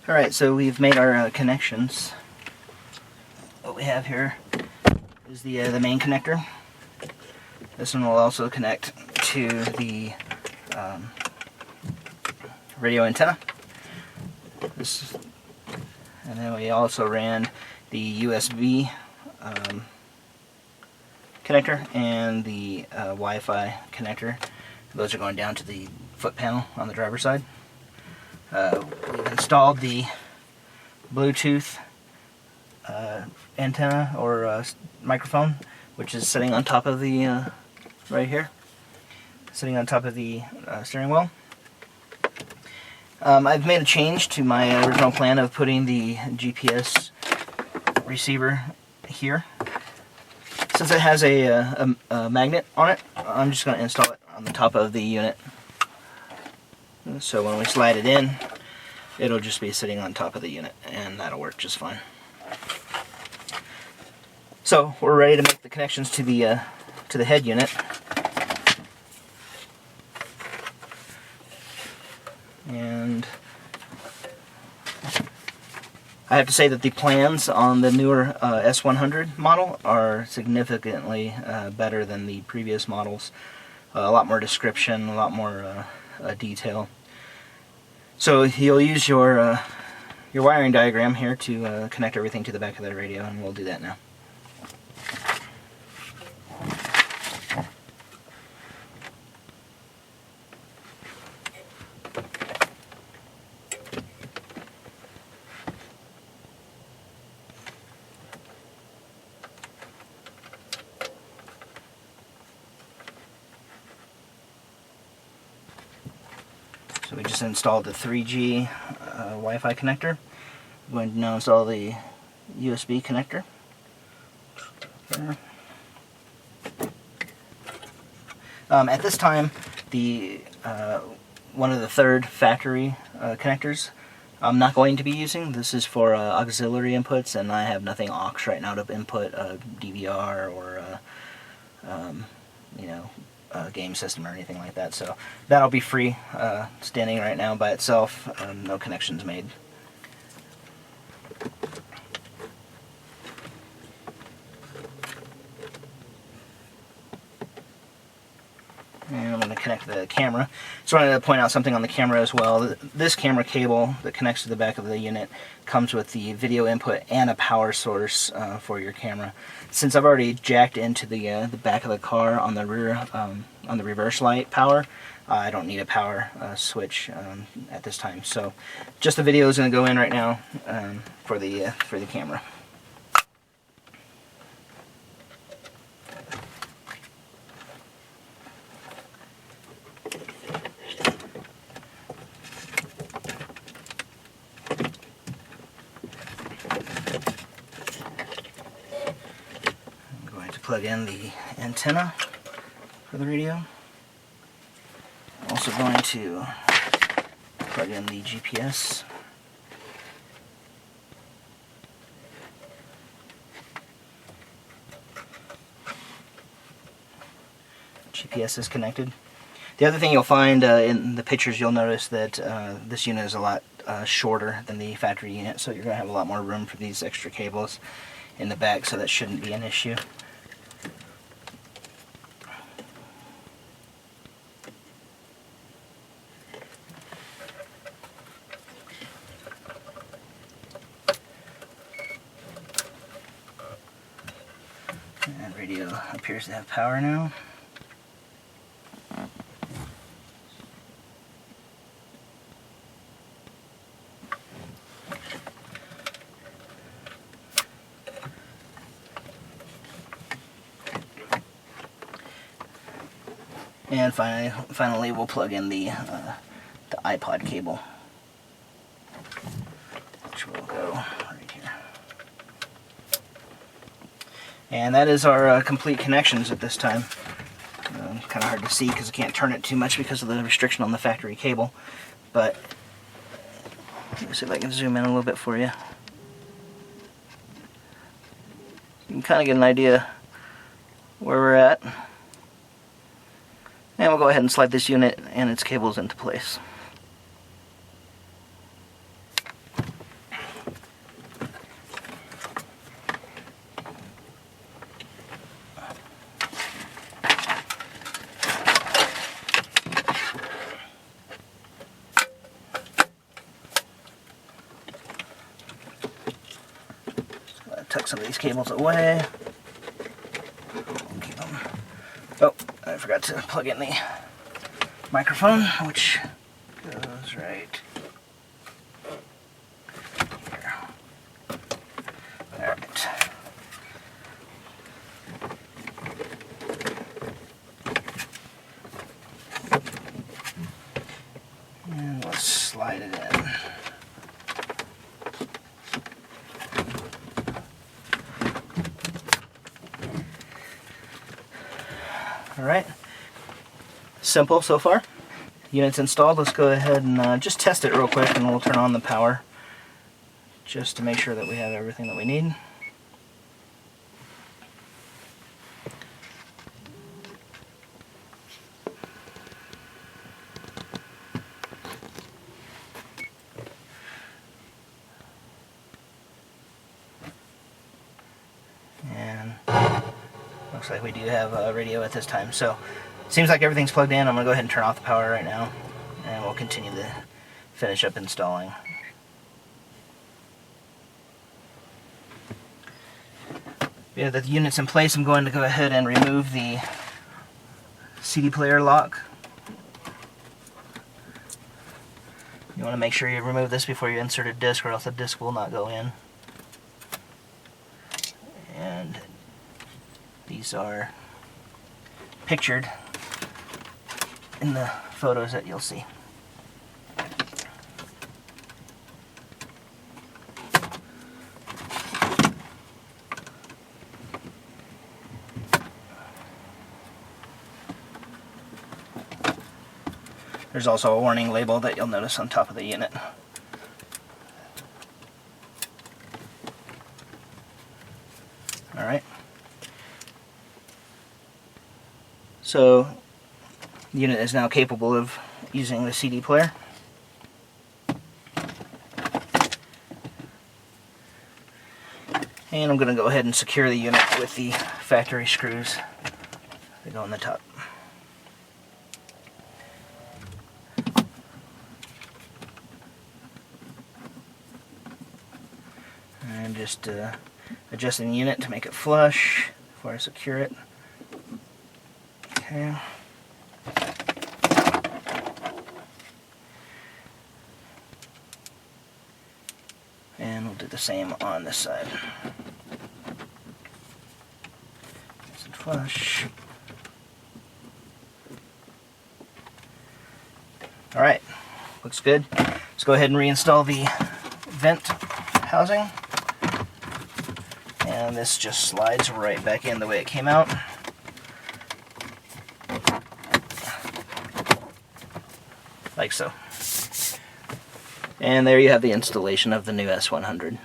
Alright, so we've made our connections. What we have here is the main connector. This one will also connect to the radio antenna. And then we also ran the USB connector and the Wi-Fi connector. Those are going down to the foot panel on the driver's side. We've installed the Bluetooth antenna or microphone, which is sitting on top of the right here, sitting on top of the steering wheel. I've made a change to my original plan of putting the GPS receiver here. Since it has a magnet on it, I'm just going to install it on the top of the unit. So when we slide it in, it'll just be sitting on top of the unit, and that'll work just fine. So we're ready to make the connections to the head unit. And I have to say that the plans on the newer S100 model are significantly better than the previous models. A lot more description, a lot more detail. So you'll use your wiring diagram here to connect everything to the back of the radio, and we'll do that now. So we just installed the 3G Wi-Fi connector. I'm going to now install the USB connector. There. At this time, the one of the third factory connectors I'm not going to be using. This is for auxiliary inputs, and I have nothing aux right now to input a DVR or you know, a game system or anything like that. So that'll be free, standing right now by itself. No connections made. And I'm going to connect the camera. So I wanted to point out something on the camera as well. This camera cable that connects to the back of the unit comes with the video input and a power source for your camera. Since I've already jacked into the back of the car on the rear, on the reverse light power, I don't need a power switch at this time. So just the video is going to go in right now for the camera. Plug in the antenna for the radio. Also going to plug in the GPS. GPS is connected. The other thing you'll find in the pictures, you'll notice that this unit is a lot shorter than the factory unit, so you're going to have a lot more room for these extra cables in the back, so that shouldn't be an issue. And radio appears to have power now. And finally we'll plug in the iPod cable, which will go right here. And that is our complete connections at this time. Kind of hard to see because I can't turn it too much because of the restriction on the factory cable. But let me see if I can zoom in a little bit for you. You can kind of get an idea where we're at. And we'll go ahead and slide this unit and its cables into place. some of these cables away. We'll keep them. Oh, I forgot to plug in the microphone, which goes right here. Alright. And let's slide it in. Alright, simple so far. Unit's installed. Let's go ahead and just test it real quick, and we'll turn on the power just to make sure that we have everything that we need. And looks like we do have a radio at this time. So seems like everything's plugged in. I'm going to go ahead and turn off the power right now, and we'll continue to finish up installing. Yeah, the unit's in place. I'm going to go ahead and remove the CD player lock. You want to make sure you remove this before you insert a disc, or else the disc will not go in. And these are pictured in the photos that you'll see. There's also a warning label that you'll notice on top of the unit. Alright. So the unit is now capable of using the CD player. And I'm going to go ahead and secure the unit with the factory screws that go on the top. And just adjusting the unit to make it flush before I secure it. Okay. And we'll do the same on this side. Nice and flush. Alright, looks good. Let's go ahead and reinstall the vent housing. And this just slides right back in the way it came out. Like so. And there you have the installation of the new S100.